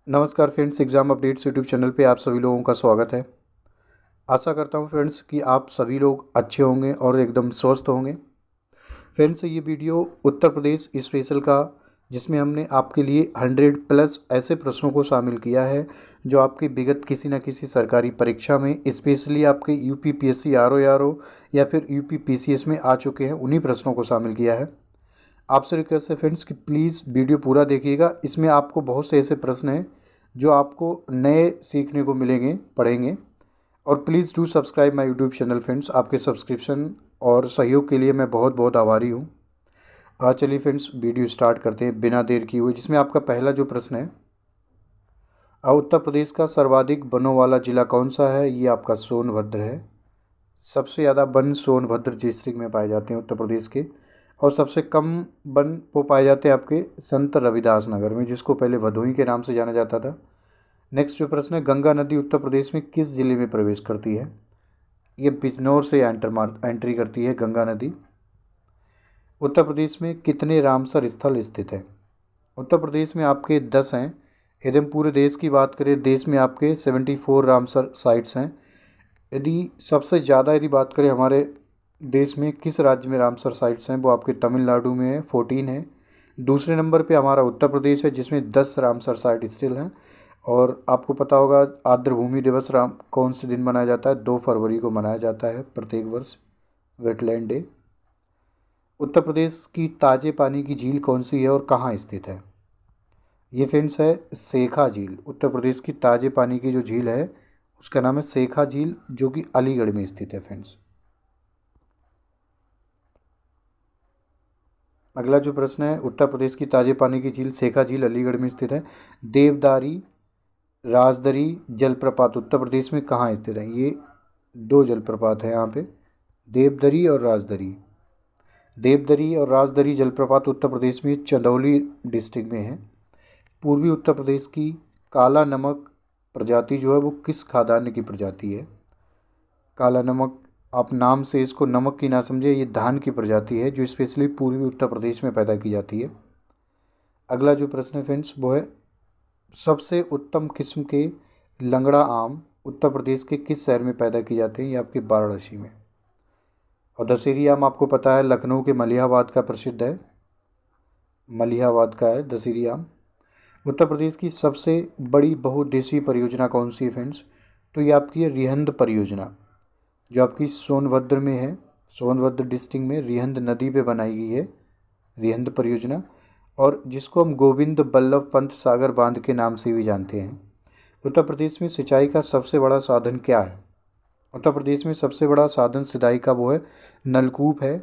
नमस्कार friends, exam updates YouTube channel पे आप सभी लोगों का स्वागत है। आशा करता हूँ फ्रेंड्स कि आप सभी लोग अच्छे होंगे और एकदम स्वस्थ होंगे। फ्रेंड्स, ये वीडियो उत्तर प्रदेश स्पेशल का, जिसमें हमने आपके लिए 100 प्लस ऐसे प्रश्नों को शामिल किया है जो आपकी विगत किसी न किसी सरकारी परीक्षा में, स्पेशली आपके यूपी पीएससी आरओ या फिर यूपी पीसीएस में आ चुके हैं, उन्हीं प्रश्नों को शामिल किया है। आपसे रिक्वेस्ट है फ्रेंड्स कि प्लीज़ वीडियो पूरा देखिएगा। इसमें आपको बहुत से ऐसे प्रश्न हैं जो आपको नए सीखने को मिलेंगे, पढ़ेंगे। और please do subscribe my YouTube channel friends. आपके सब्सक्रिप्शन और सहयोग के लिए मैं बहुत बहुत आभारी हूँ। चलिए फ्रेंड्स, वीडियो स्टार्ट करते हैं बिना देर किए हुए। जिसमें आपका पहला जो प्रश्न है, उत्तर प्रदेश का सर्वाधिक वनों वाला जिला कौन सा है? ये आपका सोनभद्र है। सबसे ज़्यादा वन सोनभद्र डिस्ट्रिक्ट में पाए जाते हैं उत्तर प्रदेश के। और सबसे कम वन वो पाए जाते हैं आपके संत रविदास नगर में, जिसको पहले भदोही के नाम से जाना जाता था। नेक्स्ट जो प्रश्न है, गंगा नदी उत्तर प्रदेश में किस ज़िले में प्रवेश करती है? ये बिजनौर से एंट्री करती है गंगा नदी। उत्तर प्रदेश में कितने रामसर स्थल स्थित है? उत्तर प्रदेश में आपके 10 हैं। यदि हम पूरे देश की बात करें, देश में आपके 74 रामसर साइट्स हैं। यदि सबसे ज़्यादा यदि बात करें हमारे देश में किस राज्य में रामसर साइट्स हैं, वो आपके तमिलनाडु में है, 14 है। दूसरे नंबर पे हमारा उत्तर प्रदेश है, जिसमें 10 रामसर साइट स्टिल हैं। और आपको पता होगा आर्द्र भूमि दिवस राम कौन से दिन मनाया जाता है? 2 फरवरी को मनाया जाता है प्रत्येक वर्ष, वेटलैंड डे। उत्तर प्रदेश की ताजे पानी की झील कौन सी है और कहाँ स्थित है? ये फ्रेंड्स है सेखा झील। उत्तर प्रदेश की ताजे पानी की जो झील है उसका नाम है सेखा झील, जो कि अलीगढ़ में स्थित है फ्रेंड्स। अगला जो प्रश्न है, उत्तर प्रदेश की ताजे पानी की झील सेखा झील अलीगढ़ में स्थित है। देवदारी राजदरी जलप्रपात उत्तर प्रदेश में कहाँ स्थित है? ये 2 जलप्रपात है यहाँ पे, देवदरी और राजदरी। देवदरी और राजदरी जलप्रपात उत्तर प्रदेश में चंदौली डिस्ट्रिक्ट में है। पूर्वी उत्तर प्रदेश की काला नमक प्रजाति जो है वो किस खाद्यान्न की प्रजाति है? काला नमक, आप नाम से इसको नमक की ना समझे, ये धान की प्रजाति है जो स्पेशली पूर्वी उत्तर प्रदेश में पैदा की जाती है। अगला जो प्रश्न है फ्रेंड्स, वो है सबसे उत्तम किस्म के लंगड़ा आम उत्तर प्रदेश के किस शहर में पैदा किए जाते हैं? ये आपके वाराणसी में। और दशहरी आम आपको पता है लखनऊ के मलिहाबाद का प्रसिद्ध है, मलिहाबाद का है दशहरी आम। उत्तर प्रदेश की सबसे बड़ी बहुउद्देशीय परियोजना कौन सी है फ्रेंड्स? तो ये आपकी है रिहंद परियोजना, जो आपकी सोनभद्र में है। सोनभद्र डिस्ट्रिक्ट में रिहंद नदी पे बनाई गई है रिहंद परियोजना, और जिसको हम गोविंद बल्लभ पंत सागर बांध के नाम से भी जानते हैं। उत्तर प्रदेश में सिंचाई का सबसे बड़ा साधन क्या है? उत्तर प्रदेश में सबसे बड़ा साधन सिंचाई का वो है नलकूप है।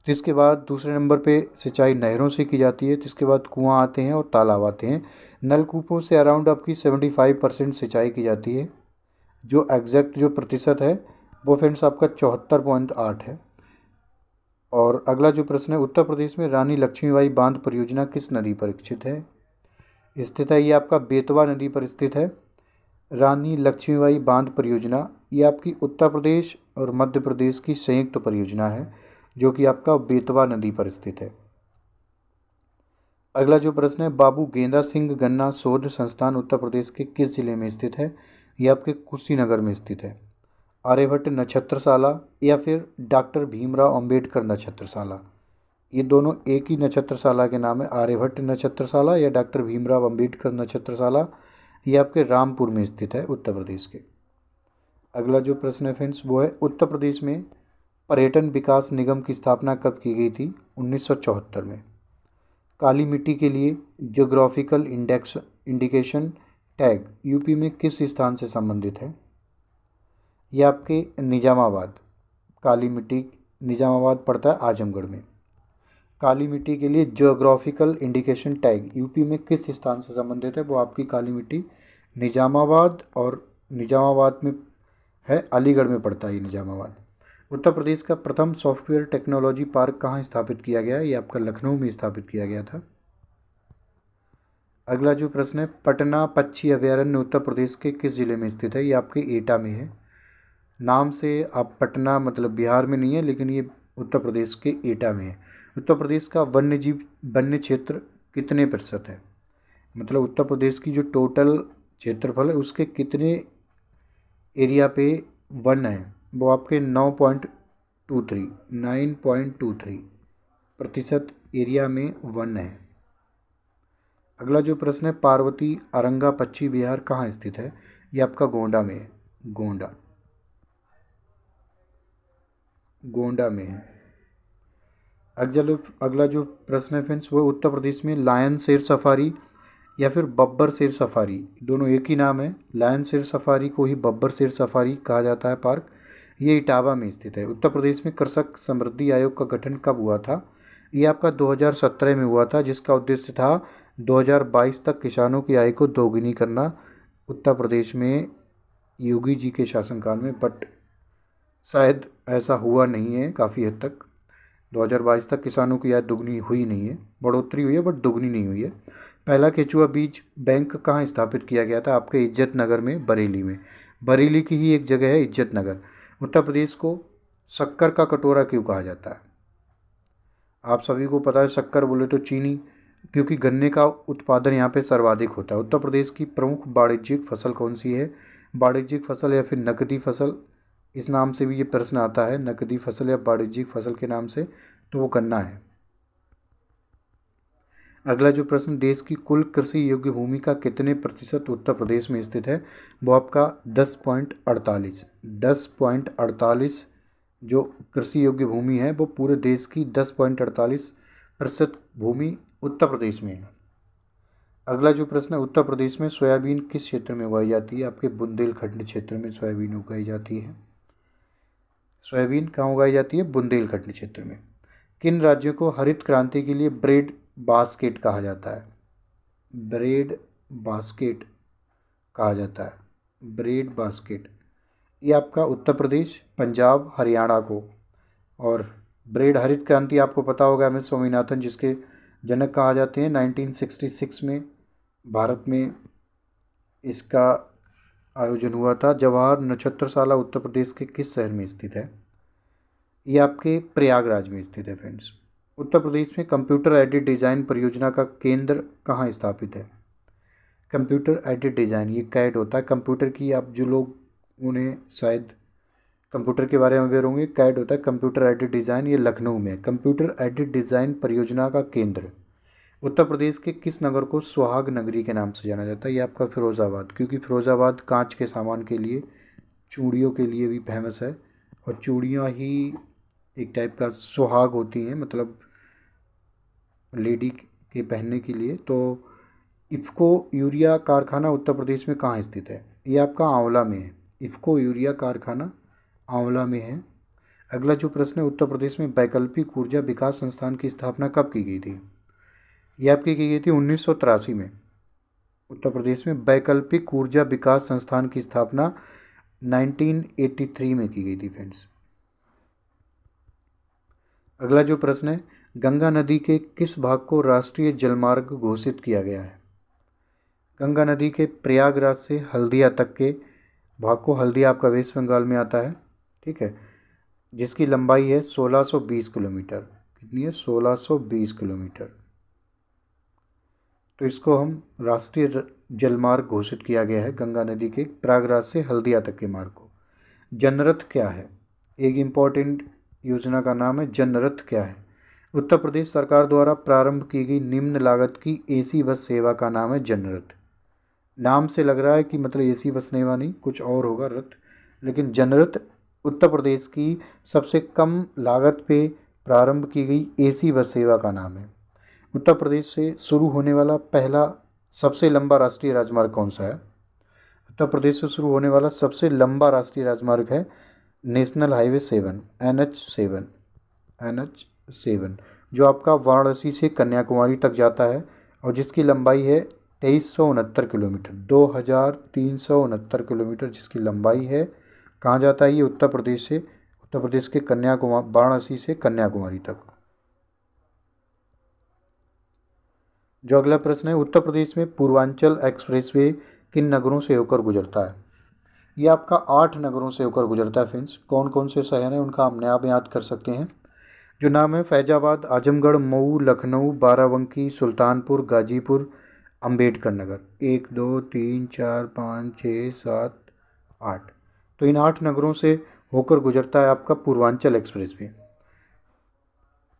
जिसके बाद दूसरे नंबर पे सिंचाई नहरों से की जाती है, जिसके बाद कुआं आते हैं और तालाब आते हैं। नलकूपों से अराउंड आपकी 75% सिंचाई की जाती है। जो एग्जैक्ट जो प्रतिशत है वो फ्रेंड्स आपका 74.8 है। और अगला जो प्रश्न है, उत्तर प्रदेश में रानी लक्ष्मीबाई बांध परियोजना किस नदी पर स्थित है? ये आपका बेतवा नदी पर स्थित है। रानी लक्ष्मीबाई बांध परियोजना ये आपकी उत्तर प्रदेश और मध्य प्रदेश की संयुक्त परियोजना है, जो कि आपका बेतवा नदी पर स्थित है। अगला जो प्रश्न है, बाबू गेंदा सिंह गन्ना शोध संस्थान उत्तर प्रदेश के किस जिले में स्थित है? ये आपके कुशीनगर में स्थित है। आर्यभट्ट नक्षत्रशाला या फिर डॉक्टर भीमराव अंबेडकर नक्षत्रशाला, ये दोनों एक ही नक्षत्रशाला के नाम है। आर्यभट्ट नक्षत्रशाला या डॉक्टर भीमराव अंबेडकर नक्षत्रशाला, ये आपके रामपुर में स्थित है उत्तर प्रदेश के। अगला जो प्रश्न है फ्रेंड्स, वो है उत्तर प्रदेश में पर्यटन विकास निगम की स्थापना कब की गई थी? 1974 में। काली मिट्टी के लिए ज्योग्राफिकल इंडिकेशन टैग यूपी में किस स्थान से संबंधित है? ये आपके निजामाबाद, काली मिट्टी निजामाबाद पड़ता है आजमगढ़ में। काली मिट्टी के लिए ज्योग्राफिकल इंडिकेशन टैग यूपी में किस स्थान से संबंधित है? वो आपकी काली मिट्टी निजामाबाद, और निजामाबाद में है, अलीगढ़ में पड़ता है ये निजामाबाद। उत्तर प्रदेश का प्रथम सॉफ्टवेयर टेक्नोलॉजी पार्क कहाँ स्थापित किया गया है? ये आपका लखनऊ में स्थापित किया गया था। अगला जो प्रश्न है, पटना पक्षी अभयारण्य उत्तर प्रदेश के किस जिले में स्थित है? ये आपके एटा में है। नाम से आप पटना मतलब बिहार में नहीं है, लेकिन ये उत्तर प्रदेश के एटा में है। उत्तर प्रदेश का वन्य क्षेत्र कितने प्रतिशत है? मतलब उत्तर प्रदेश की जो टोटल क्षेत्रफल है उसके कितने एरिया पे वन है, वो आपके 9.23 एरिया में वन है। अगला जो प्रश्न है, पार्वती अरंगा पश्चिम बिहार कहाँ स्थित है? ये आपका गोंडा में है, गोंडा में है। अगला जो प्रश्न है फ्रेंड्स, वो उत्तर प्रदेश में लायन शेर सफारी या फिर बब्बर शेर सफारी, दोनों एक ही नाम है। लायन शेर सफारी को ही बब्बर शेर सफारी कहा जाता है पार्क। ये इटावा में स्थित है। उत्तर प्रदेश में कृषक समृद्धि आयोग का गठन कब हुआ था? ये आपका 2017 में हुआ था, जिसका उद्देश्य था 2022 तक किसानों की आय को दोगुनी करना उत्तर प्रदेश में योगी जी के शासनकाल में। बट शायद ऐसा हुआ नहीं है, काफ़ी हद तक 2022 तक किसानों की आय दुगनी हुई नहीं है, बढ़ोतरी हुई है बट दुगनी नहीं हुई है। पहला केचुआ बीज बैंक कहाँ स्थापित किया गया था? आपके इज्जत नगर में, बरेली में। बरेली की ही एक जगह है इज्जत नगर। उत्तर प्रदेश को शक्कर का कटोरा क्यों कहा जाता है? आप सभी को पता है, शक्कर बोले तो चीनी, क्योंकि गन्ने का उत्पादन यहाँ पे सर्वाधिक होता है। उत्तर प्रदेश की प्रमुख वाणिज्यिक फसल कौन सी है? वाणिज्यिक फसल या फिर नकदी फसल, इस नाम से भी ये प्रश्न आता है, नकदी फसल या वाणिज्यिक फसल के नाम से, तो वो गन्ना है। अगला जो प्रश्न, देश की कुल कृषि योग्य भूमि का कितने प्रतिशत उत्तर प्रदेश में स्थित है? वो आपका 10.48 जो कृषि योग्य भूमि है वो पूरे देश की 10.48% भूमि उत्तर प्रदेश में है। अगला जो प्रश्न है, उत्तर प्रदेश में सोयाबीन किस क्षेत्र में उगाई जाती है? आपके बुंदेलखंड क्षेत्र में सोयाबीन उगाई जाती है। सोयाबीन कहाँ उगाई जाती है? बुंदेलखंड क्षेत्र में। किन राज्यों को हरित क्रांति के लिए ब्रेड बास्केट कहा जाता है? ब्रेड बास्केट कहा जाता है, ब्रेड बास्केट। ये आपका उत्तर प्रदेश, पंजाब, हरियाणा को। और ब्रेड हरित क्रांति आपको पता होगा, एम एस स्वामीनाथन जिसके जनक कहा जाते हैं, 1966 में भारत में इसका आयोजन हुआ था। जवाहर नक्षत्रशाला उत्तर प्रदेश के किस शहर में स्थित है? ये आपके प्रयागराज में स्थित है फ्रेंड्स। उत्तर प्रदेश में कंप्यूटर एडेड डिज़ाइन परियोजना का केंद्र कहाँ स्थापित है? कंप्यूटर एडेड डिज़ाइन, ये कैड होता है कंप्यूटर की, आप जो लोग उन्हें शायद कंप्यूटर के बारे में अवेयर होंगे, कैड होता है कंप्यूटर एडेड डिज़ाइन, ये लखनऊ में। कंप्यूटर एडेड डिज़ाइन परियोजना का केंद्र उत्तर प्रदेश के किस नगर को सुहाग नगरी के नाम से जाना जाता है? ये आपका फिरोज़ाबाद, क्योंकि फिरोज़ाबाद कांच के सामान के लिए, चूड़ियों के लिए भी फेमस है, और चूड़ियाँ ही एक टाइप का सुहाग होती हैं, मतलब लेडी के पहनने के लिए। तो इफ़को यूरिया कारखाना उत्तर प्रदेश में कहाँ स्थित है? ये आपका आंवला में है। इफ़को यूरिया कारखाना आंवला में है। अगला जो प्रश्न है, उत्तर प्रदेश में वैकल्पिक ऊर्जा विकास संस्थान की स्थापना कब की गई थी? ये आपकी की गई थी 1983 में। उत्तर प्रदेश में वैकल्पिक ऊर्जा विकास संस्थान की स्थापना 1983 में की गई थी फ्रेंड्स। अगला जो प्रश्न है, गंगा नदी के किस भाग को राष्ट्रीय जलमार्ग घोषित किया गया है? गंगा नदी के प्रयागराज से हल्दिया तक के भाग को, हल्दिया आपका वेस्ट बंगाल में आता है, ठीक है, जिसकी लंबाई है 1620 किलोमीटर। कितनी है? 1620 किलोमीटर। तो इसको हम राष्ट्रीय जलमार्ग घोषित किया गया है, गंगा नदी के प्रयागराज से हल्दिया तक के मार्ग को। जनरथ क्या है? एक इम्पॉर्टेंट योजना का नाम है जनरथ क्या है? उत्तर प्रदेश सरकार द्वारा प्रारंभ की गई निम्न लागत की एसी बस सेवा का नाम है जनरथ। नाम से लग रहा है कि मतलब एसी बस सेवा नहीं, कुछ और होगा रथ, लेकिन जनरथ उत्तर प्रदेश की सबसे कम लागत पे प्रारंभ की गई एसी बस सेवा का नाम है। उत्तर प्रदेश से शुरू होने वाला पहला सबसे लंबा राष्ट्रीय राजमार्ग कौन सा है? उत्तर प्रदेश से शुरू होने वाला सबसे लंबा राष्ट्रीय राजमार्ग है नेशनल हाईवे 7, NH7, जो आपका वाराणसी से कन्याकुमारी तक जाता है, और जिसकी लंबाई है 2369 किलोमीटर, 2369 किलोमीटर जिसकी लंबाई है। कहाँ जाता है ये? उत्तर प्रदेश से, उत्तर प्रदेश के कन्याकुमारी, वाराणसी से कन्याकुमारी तक। जो अगला प्रश्न है, उत्तर प्रदेश में पूर्वांचल एक्सप्रेसवे किन नगरों से होकर गुजरता है? ये आपका 8 नगरों से होकर गुजरता है फ्रेंड्स। कौन कौन से शहर हैं उनका हमने आप याद कर सकते हैं, जो नाम है फैजाबाद, आजमगढ़, मऊ, लखनऊ, बाराबंकी, सुल्तानपुर, गाजीपुर, अंबेडकर नगर। 1 2 3 4 5 6 7 8। तो इन 8 नगरों से होकर गुजरता है आपका पूर्वांचल एक्सप्रेस वे।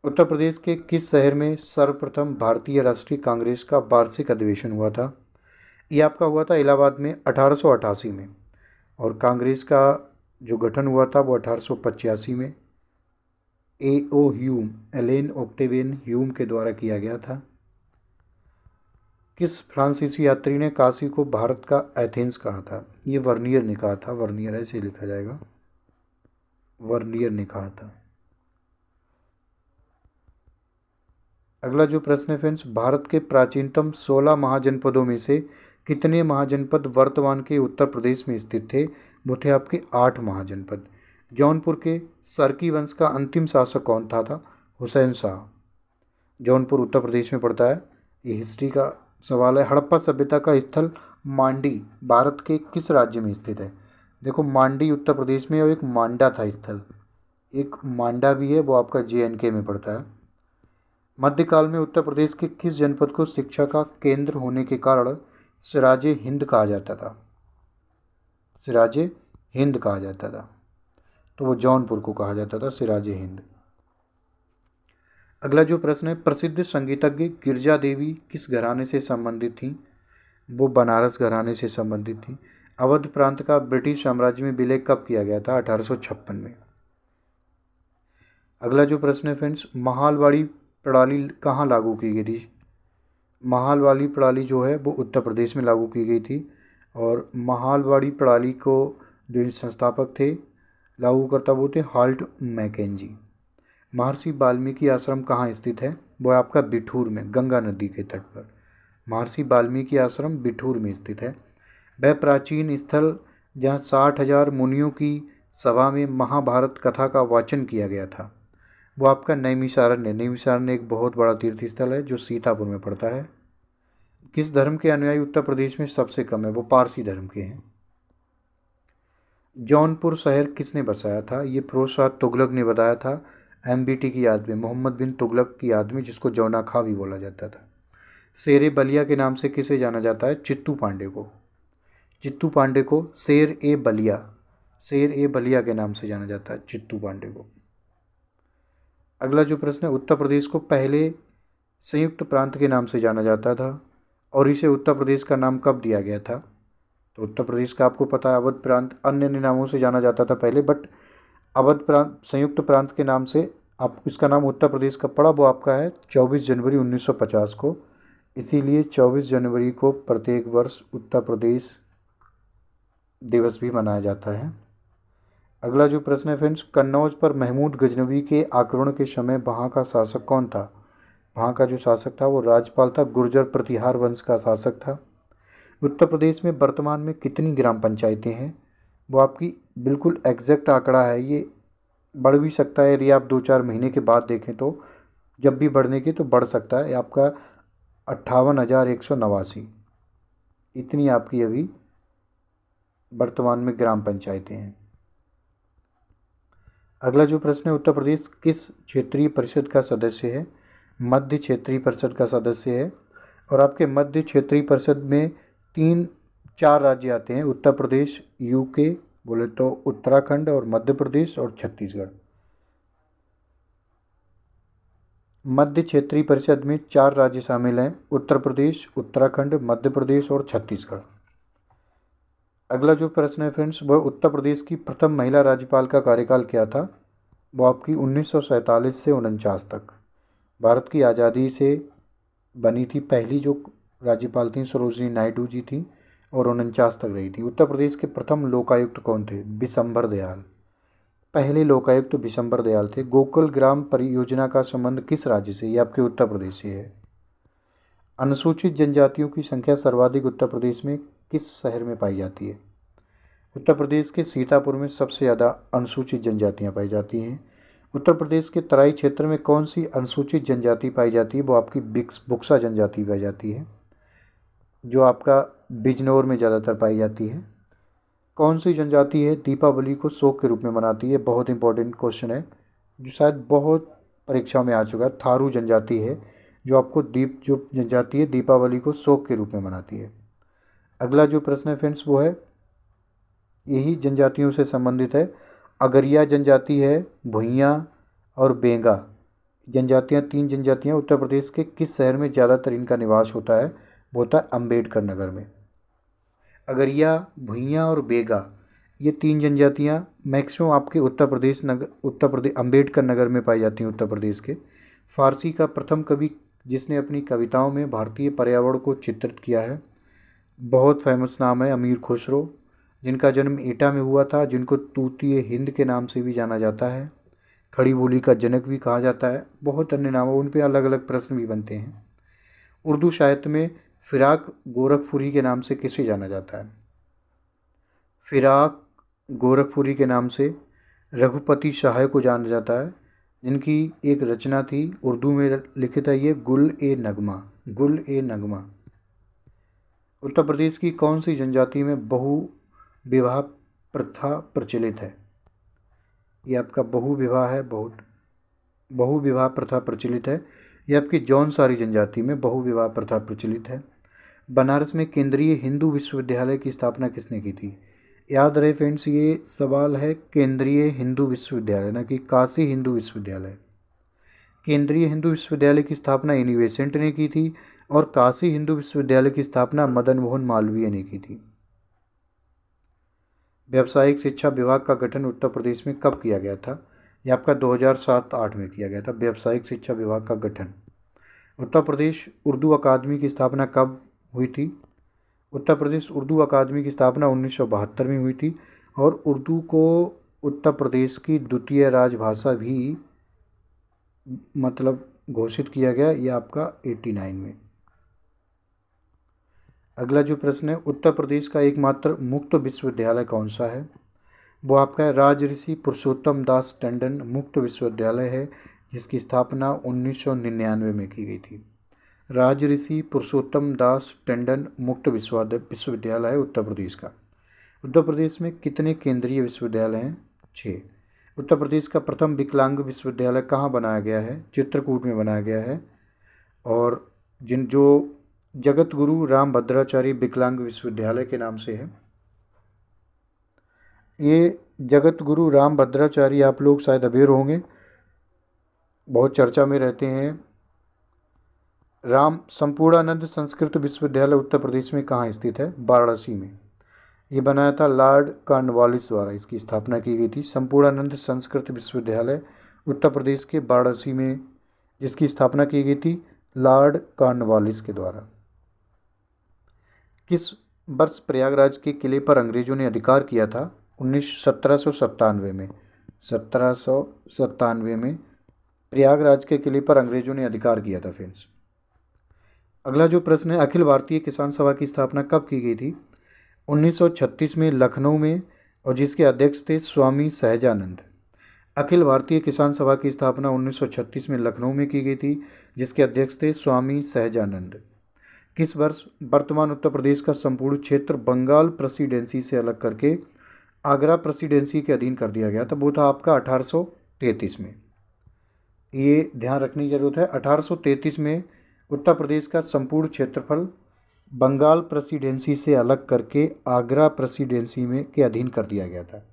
उत्तर प्रदेश के किस शहर में सर्वप्रथम भारतीय राष्ट्रीय कांग्रेस का वार्षिक अधिवेशन हुआ था? ये आपका हुआ था इलाहाबाद में 1888 में। और कांग्रेस का जो गठन हुआ था वो 1885 में A.O. Hume, Allen Octavian Hume के द्वारा किया गया था। किस फ्रांसीसी यात्री ने काशी को भारत का एथेंस कहा था? ये वर्नियर ने कहा था, वर्नियर ऐसे लिखा जाएगा, वर्नियर ने कहा था। अगला जो प्रश्न है फ्रेंड्स, भारत के प्राचीनतम 16 महाजनपदों में से कितने महाजनपद वर्तमान के उत्तर प्रदेश में स्थित थे? वो थे आपके 8 महाजनपद। जौनपुर के सरकी वंश का अंतिम शासक कौन था? हुसैन शाह। जौनपुर उत्तर प्रदेश में पड़ता है। ये हिस्ट्री का सवाल है। हड़प्पा सभ्यता का स्थल मांडी भारत के किस राज्य में स्थित है? देखो, मांडी उत्तर प्रदेश में और एक मांडा था स्थल, एक मांडा भी है, वो आपका JNK में पड़ता है। मध्यकाल में उत्तर प्रदेश के किस जनपद को शिक्षा का केंद्र होने के कारण सिराजे हिंद कहा जाता था? सिराजे हिंद कहा जाता था, तो वो जौनपुर को कहा जाता था सिराजे हिंद। अगला जो प्रश्न है, प्रसिद्ध संगीतज्ञ गिरजा देवी किस घराने से संबंधित थी? वो बनारस घराने से संबंधित थी। अवध प्रांत का ब्रिटिश साम्राज्य में विलय कब किया गया था? 1856 में। अगला जो प्रश्न है फ्रेंड्स, महालवाड़ी प्रणाली कहाँ लागू की गई थी? महालवाड़ी प्रणाली जो है वो उत्तर प्रदेश में लागू की गई थी। और महालवाड़ी प्रणाली को जो संस्थापक थे, लागू करता वो थे हाल्ट मैकेंजी। महर्षि वाल्मीकि आश्रम कहाँ स्थित है? वो है आपका बिठूर में, गंगा नदी के तट पर। महर्षि वाल्मीकि आश्रम बिठूर में स्थित है। वह प्राचीन स्थल जहाँ 60,000 मुनियों की सभा में महाभारत कथा का वाचन किया गया था, वो आपका नैमिषारण्य। नैमिषारण्य एक बहुत बड़ा तीर्थ स्थल है जो सीतापुर में पड़ता है। किस धर्म के अनुयायी उत्तर प्रदेश में सबसे कम है? वो पारसी धर्म के हैं। जौनपुर शहर किसने बसाया था? ये फिरोज शाह तुगलक ने बताया था, MBT की याद में, मोहम्मद बिन तुगलक की याद में, जिसको जौना खा भी बोला जाता था। शेर ए बलिया के नाम से किसे जाना जाता है? चित्तू पांडे को। चित्तू पांडे को शेर ए बलिया, शेर ए बलिया के नाम से जाना जाता है चित्तू पांडे को। अगला जो प्रश्न है, उत्तर प्रदेश को पहले संयुक्त प्रांत के नाम से जाना जाता था और इसे उत्तर प्रदेश का नाम कब दिया गया था? तो उत्तर प्रदेश का आपको पता है अवध प्रांत अन्य नामों से जाना जाता था पहले, बट अवध प्रांत संयुक्त प्रांत के नाम से आप इसका नाम उत्तर प्रदेश का पड़ा, वो आपका है 24 जनवरी 1950 को। इसीलिए 24 जनवरी को प्रत्येक वर्ष उत्तर प्रदेश दिवस भी मनाया जाता है। अगला जो प्रश्न है फ्रेंड्स, कन्नौज पर महमूद गजनवी के आक्रमण के समय वहाँ का शासक कौन था? वहाँ का जो शासक था वो राजपाल था, गुर्जर प्रतिहार वंश का शासक था। उत्तर प्रदेश में वर्तमान में कितनी ग्राम पंचायतें हैं? वो आपकी बिल्कुल एग्जैक्ट आंकड़ा है, ये बढ़ भी सकता है यदि आप 2-4 महीने के बाद देखें तो, जब भी बढ़ने की तो बढ़ सकता है। आपका 58,189, इतनी आपकी अभी वर्तमान में ग्राम पंचायतें हैं। अगला जो प्रश्न है, उत्तर प्रदेश किस क्षेत्रीय परिषद का सदस्य है? मध्य क्षेत्रीय परिषद का सदस्य है। और आपके मध्य क्षेत्रीय परिषद में 3-4 राज्य आते हैं, उत्तर प्रदेश, UK बोले तो उत्तराखंड और मध्य प्रदेश और छत्तीसगढ़। मध्य क्षेत्रीय परिषद में 4 राज्य शामिल हैं, उत्तर प्रदेश, उत्तराखंड, मध्य प्रदेश और छत्तीसगढ़। अगला जो प्रश्न है फ्रेंड्स, वह उत्तर प्रदेश की प्रथम महिला राज्यपाल का कार्यकाल क्या था? वो आपकी 1947 से 49 तक। भारत की आज़ादी से बनी थी पहली जो राज्यपाल थी सरोजिनी नायडू जी थी और 49 तक रही थी। उत्तर प्रदेश के प्रथम लोकायुक्त कौन थे? बिशंबर दयाल। पहले लोकायुक्त बिशंबर दयाल थे। गोकुल ग्राम परियोजना का संबंध किस राज्य से? ये आपके उत्तर प्रदेश से है। अनुसूचित जनजातियों की संख्या सर्वाधिक उत्तर प्रदेश में किस शहर में पाई जाती है? उत्तर प्रदेश के सीतापुर में सबसे ज़्यादा अनुसूचित जनजातियाँ पाई जाती हैं। उत्तर प्रदेश के तराई क्षेत्र में कौन सी अनुसूचित जनजाति पाई जाती है? वो आपकी बुक्सा जनजाति पाई जाती है, जो आपका बिजनौर में ज़्यादातर पाई जाती है। कौन सी जनजाति है दीपावली को शोक के रूप में मनाती है? बहुत इंपॉर्टेंट क्वेश्चन है जो शायद बहुत परीक्षाओं में आ चुका है। थारू जनजाति है जो आपको जो जनजाति है दीपावली को शोक के रूप में मनाती है। अगला जो प्रश्न है फ्रेंड्स वो है यही जनजातियों से संबंधित है। अगरिया जनजाति है, भुइयाँ और बेंगा जनजातियाँ, 3 जनजातियाँ उत्तर प्रदेश के किस शहर में ज़्यादातर इनका निवास होता है? वो होता है अम्बेडकर नगर में। अगरिया, भुइयाँ और बेगा ये 3 जनजातियाँ मैक्सिमम आपके उत्तर प्रदेश अम्बेडकर नगर में पाई जाती हैं उत्तर प्रदेश के। फारसी का प्रथम कवि जिसने अपनी कविताओं में भारतीय पर्यावरण को चित्रित किया है, बहुत फेमस नाम है अमीर खुसरो, जिनका जन्म एटा में हुआ था, जिनको तूतीय हिंद के नाम से भी जाना जाता है, खड़ी बोली का जनक भी कहा जाता है, बहुत अन्य नाम है, उन पर अलग अलग प्रश्न भी बनते हैं। उर्दू साहित्य में फिराक गोरखपुरी के नाम से किसे जाना जाता है? फिराक गोरखपुरी के नाम से रघुपति शाह को जाना जाता है, जिनकी एक रचना थी उर्दू में लिखित है ये गुल ए नगमा। उत्तर प्रदेश की कौन सी जनजाति में बहु विवाह प्रथा प्रचलित है? ये आपका बहु विवाह प्रथा प्रचलित है। ये आपकी जौनसारी जनजाति में बहु विवाह प्रथा प्रचलित है। बनारस में केंद्रीय हिंदू विश्वविद्यालय की स्थापना किसने की थी? याद रहे फ्रेंड्स, ये सवाल है केंद्रीय हिंदू विश्वविद्यालय, ना कि काशी हिंदू विश्वविद्यालय। केंद्रीय हिंदू विश्वविद्यालय की स्थापना एनी बेसेंट ने की थी और काशी हिंदू विश्वविद्यालय की स्थापना मदन मोहन मालवीय ने की थी। व्यावसायिक शिक्षा विभाग का गठन उत्तर प्रदेश में कब किया गया था? यह आपका 2007-8 में किया गया था, व्यावसायिक शिक्षा विभाग का गठन। उत्तर प्रदेश उर्दू अकादमी की स्थापना कब हुई थी? उत्तर प्रदेश उर्दू अकादमी की स्थापना 1972 में हुई थी और उर्दू को उत्तर प्रदेश की द्वितीय राजभाषा भी मतलब घोषित किया गया, यह आपका 89 में। अगला जो प्रश्न है, उत्तर प्रदेश का एकमात्र मुक्त विश्वविद्यालय कौन सा है? वो आपका राजऋषि पुरुषोत्तम दास टंडन मुक्त विश्वविद्यालय है, जिसकी स्थापना 1999 में की गई थी। राजऋषि पुरुषोत्तम दास टंडन मुक्त विश्वविद्यालय है उत्तर प्रदेश का। उत्तर प्रदेश में कितने केंद्रीय विश्वविद्यालय हैं? 6। उत्तर प्रदेश का प्रथम विकलांग विश्वविद्यालय कहाँ बनाया गया है? चित्रकूट में बनाया गया है। और जो जगत गुरु रामभद्राचार्य विकलांग विश्वविद्यालय के नाम से है। ये जगत गुरु रामभद्राचार्य आप लोग शायद अवेयर होंगे, बहुत चर्चा में रहते हैं। राम संपूर्णानंद संस्कृत विश्वविद्यालय उत्तर प्रदेश में कहाँ स्थित है? वाराणसी में। ये बनाया था लॉर्ड कॉर्नवालिस द्वारा, इसकी स्थापना की गई थी। संपूर्णानंद संस्कृत विश्वविद्यालय उत्तर प्रदेश के वाराणसी में, जिसकी स्थापना की गई थी लॉर्ड कॉर्नवालिस के द्वारा। किस वर्ष प्रयागराज के किले पर अंग्रेजों ने अधिकार किया था? 1797 में। 1797 में प्रयागराज के किले पर अंग्रेजों ने अधिकार किया था फ्रेंड्स। अगला जो प्रश्न है, अखिल भारतीय किसान सभा की स्थापना कब की गई थी? 1936 में लखनऊ में, और जिसके अध्यक्ष थे स्वामी सहजानंद। अखिल भारतीय किसान सभा की स्थापना 1936 में लखनऊ में की गई थी, जिसके अध्यक्ष थे स्वामी सहजानंद। किस वर्ष वर्तमान उत्तर प्रदेश का संपूर्ण क्षेत्र बंगाल प्रेसिडेंसी से अलग करके आगरा प्रेसिडेंसी के अधीन कर दिया गया था? वो था आपका 1833 में। ये ध्यान रखने की जरूरत है, 1833 में उत्तर प्रदेश का संपूर्ण क्षेत्रफल बंगाल प्रेसिडेंसी से अलग करके आगरा प्रेसिडेंसी में के अधीन कर दिया गया था।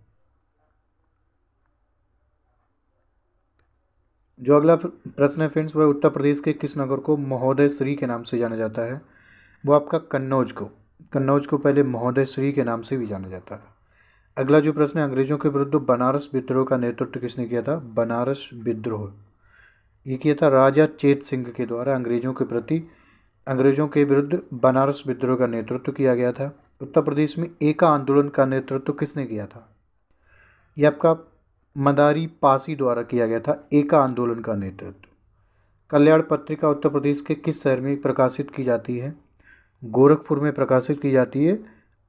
जो अगला प्रश्न है फ्रेंड्स, वह उत्तर प्रदेश के किस नगर को महोदय श्री के नाम से जाना जाता है? वो आपका कन्नौज को पहले महोदय श्री के नाम से भी जाना जाता है। अगला जो प्रश्न है, अंग्रेजों के विरुद्ध बनारस विद्रोह का नेतृत्व किसने किया था? बनारस विद्रोह ये किया था राजा चेत सिंह के द्वारा। अंग्रेजों के विरुद्ध बनारस विद्रोह का नेतृत्व किया गया था। उत्तर प्रदेश में एका आंदोलन का नेतृत्व किसने किया था? यह आपका मदारी पासी द्वारा किया गया था, एका आंदोलन का नेतृत्व। कल्याण पत्रिका उत्तर प्रदेश के किस शहर में प्रकाशित की जाती है? गोरखपुर में प्रकाशित की जाती है।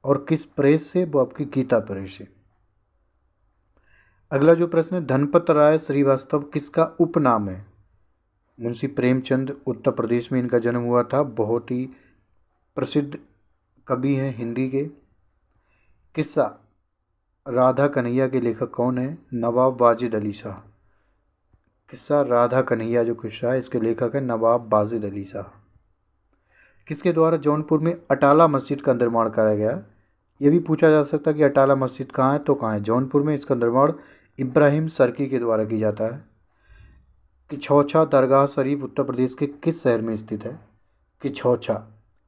और किस प्रेस से? वो आपकी गीता प्रेस से। अगला जो प्रश्न है, धनपत राय श्रीवास्तव किसका उपनाम है? मुंशी प्रेमचंद उत्तर प्रदेश में इनका जन्म हुआ था, बहुत ही प्रसिद्ध कवि हैं हिंदी के। किस्सा राधा कन्हैया के लेखक कौन है? नवाब वाजिद अली शाह। किस्सा राधा कन्हैया जो किस्सा है, इसके लेखक है नवाब वाजिद अली शाह। किसके द्वारा जौनपुर में अटाला मस्जिद का निर्माण कराया गया? ये भी पूछा जा सकता है कि अटाला मस्जिद कहाँ है, तो कहाँ है? जौनपुर में। इसका निर्माण इब्राहिम सर्की के द्वारा किया जाता है। किछौछा दरगाह शरीफ उत्तर प्रदेश के किस शहर में स्थित है? किछौछा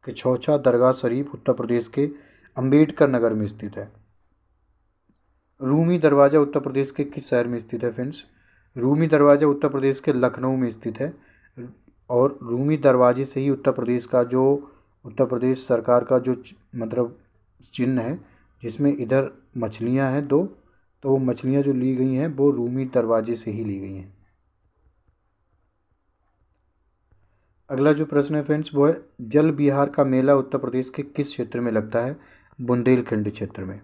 किछौछा दरगाह शरीफ उत्तर प्रदेश के अंबेडकर नगर में स्थित है। रूमी दरवाज़ा उत्तर प्रदेश के किस शहर में स्थित है फ्रेंड्स? रूमी दरवाज़ा उत्तर प्रदेश के लखनऊ में स्थित है। और रूमी दरवाजे से ही उत्तर प्रदेश का जो उत्तर प्रदेश सरकार का जो मतलब चिन्ह है, जिसमें इधर मछलियां हैं दो, तो वो मछलियां जो ली गई हैं वो रूमी दरवाजे से ही ली गई हैं। अगला जो प्रश्न है फ्रेंड्स वो है, जल विहार का मेला उत्तर प्रदेश के किस क्षेत्र में लगता है? बुंदेलखंड क्षेत्र में।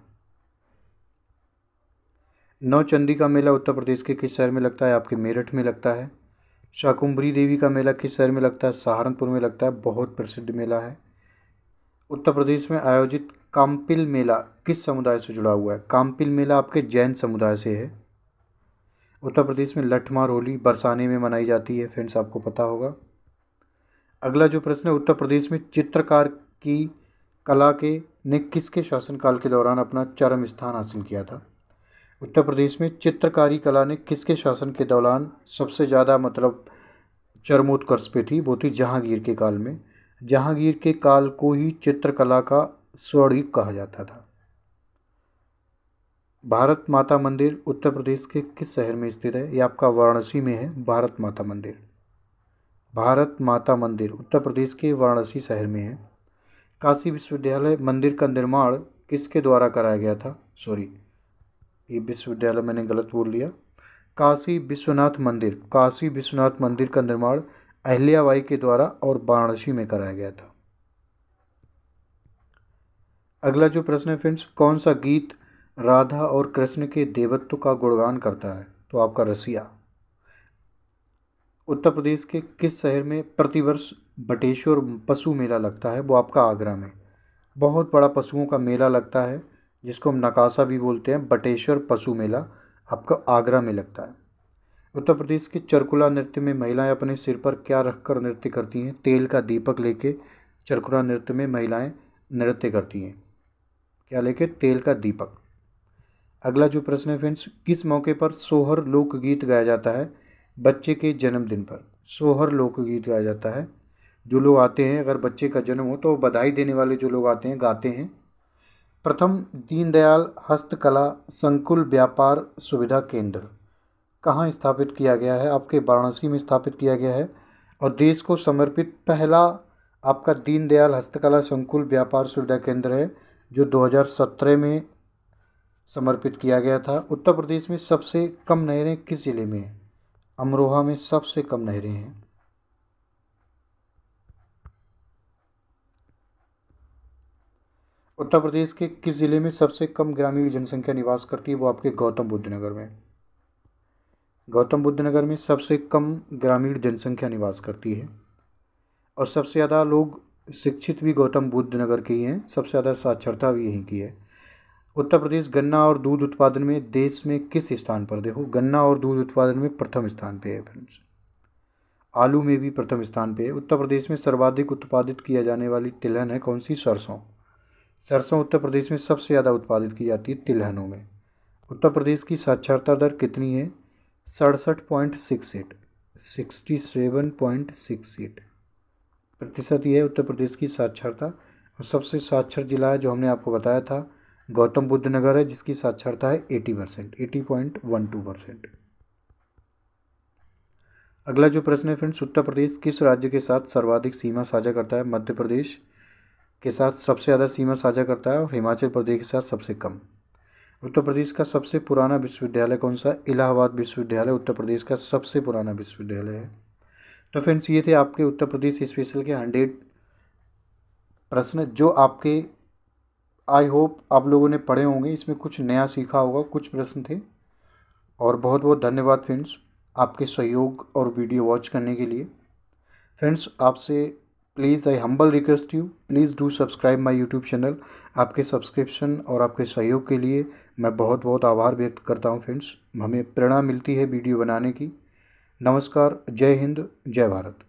नौचंदी का मेला उत्तर प्रदेश के किस शहर में लगता है? आपके मेरठ में लगता है। शाकुंभरी देवी का मेला किस शहर में लगता है? सहारनपुर में लगता है। बहुत प्रसिद्ध मेला है। उत्तर प्रदेश में आयोजित काम्पिल मेला किस समुदाय से जुड़ा हुआ है? काम्पिल मेला आपके जैन समुदाय से है। उत्तर प्रदेश में लठमार होली बरसाने में मनाई जाती है फ्रेंड्स, आपको पता होगा। अगला जो प्रश्न है, उत्तर प्रदेश में चित्रकार की कला के ने किसके शासनकाल के दौरान अपना चरम स्थान हासिल किया था? उत्तर प्रदेश में चित्रकारी कला ने किसके शासन के दौरान सबसे ज़्यादा मतलब चरमोत्कर्ष पे थी? वो थी जहांगीर के काल में। जहांगीर के काल को ही चित्रकला का स्वर्णयुग कहा जाता था। भारत माता मंदिर उत्तर प्रदेश के किस शहर में स्थित है? ये आपका वाराणसी में है भारत माता मंदिर। भारत माता मंदिर उत्तर प्रदेश के वाराणसी शहर में है। काशी विश्वविद्यालय मंदिर का निर्माण किसके द्वारा कराया गया था? सॉरी, ये विश्वविद्यालय मैंने गलत बोल लिया। काशी विश्वनाथ मंदिर का निर्माण अहिल्याबाई के द्वारा और वाराणसी में कराया गया था। अगला जो प्रश्न है फ्रेंड्स, कौन सा गीत राधा और कृष्ण के देवत्व का गुणगान करता है? तो आपका रसिया। उत्तर प्रदेश के किस शहर में प्रतिवर्ष बटेश्वर पशु मेला लगता है? वो आपका आगरा में। बहुत बड़ा पशुओं का मेला लगता है जिसको हम नकाशा भी बोलते हैं। बटेश्वर पशु मेला आपका आगरा में लगता है। उत्तर प्रदेश के चरकुला नृत्य में महिलाएं अपने सिर पर क्या रखकर नृत्य करती हैं? तेल का दीपक लेके चरकुला नृत्य में महिलाएं नृत्य करती हैं। क्या लेके? तेल का दीपक। अगला जो प्रश्न है फ्रेंड्स, किस मौके पर सोहर लोकगीत गाया जाता है? बच्चे के जन्मदिन पर सोहर लोकगीत गाया जाता है। जो लोग आते हैं, अगर बच्चे का जन्म हो तो बधाई देने वाले जो लोग आते हैं गाते हैं। प्रथम दीनदयाल हस्तकला संकुल व्यापार सुविधा केंद्र कहाँ स्थापित किया गया है? आपके वाराणसी में स्थापित किया गया है। और देश को समर्पित पहला आपका दीनदयाल हस्तकला संकुल व्यापार सुविधा केंद्र है जो 2017 में समर्पित किया गया था। उत्तर प्रदेश में सबसे कम नहरें किस जिले में हैं? अमरोहा में सबसे कम नहरें हैं। उत्तर प्रदेश के किस जिले में सबसे कम ग्रामीण जनसंख्या निवास करती है? वो आपके गौतम बुद्ध नगर में। गौतम बुद्ध नगर में सबसे कम ग्रामीण जनसंख्या निवास करती है। और सबसे ज़्यादा लोग शिक्षित भी गौतम बुद्ध नगर के ही हैं। सबसे ज़्यादा साक्षरता भी यहीं की है। उत्तर प्रदेश गन्ना और दूध उत्पादन में देश में किस स्थान पर? देखो, गन्ना और दूध उत्पादन में प्रथम स्थान पे है फ्रेंड्स। आलू में भी प्रथम स्थान पे है। उत्तर प्रदेश में सर्वाधिक उत्पादित किया जाने वाली तिलहन है कौन सी? सरसों। सरसों उत्तर प्रदेश में सबसे ज़्यादा उत्पादित की जाती है तिलहनों में। उत्तर प्रदेश की साक्षरता दर कितनी है? 67.68 67.68 प्रतिशत ये है उत्तर प्रदेश की साक्षरता। और सबसे साक्षर जिला है जो हमने आपको बताया था गौतम बुद्ध नगर है, जिसकी साक्षरता है 80%, 80.12%। अगला जो प्रश्न है फ्रेंड्स, उत्तर प्रदेश किस राज्य के साथ सर्वाधिक सीमा साझा करता है? मध्य प्रदेश के साथ सबसे ज़्यादा सीमा साझा करता है और हिमाचल प्रदेश के साथ सबसे कम। उत्तर प्रदेश का सबसे पुराना विश्वविद्यालय कौन सा? इलाहाबाद विश्वविद्यालय उत्तर प्रदेश का सबसे पुराना विश्वविद्यालय है। तो फ्रेंड्स, ये थे आपके उत्तर प्रदेश स्पेशल के 100 प्रश्न जो आपके आई होप आप लोगों ने पढ़े होंगे। इसमें कुछ नया सीखा होगा, कुछ प्रश्न थे। और बहुत बहुत धन्यवाद फ्रेंड्स आपके सहयोग और वीडियो वॉच करने के लिए। फ्रेंड्स, आपसे please I humble request you, please do subscribe my YouTube channel. आपके सब्सक्रिप्शन और आपके सहयोग के लिए मैं बहुत बहुत आभार व्यक्त करता हूं फ्रेंड्स। हमें प्रेरणा मिलती है वीडियो बनाने की। नमस्कार, जय हिंद, जय भारत।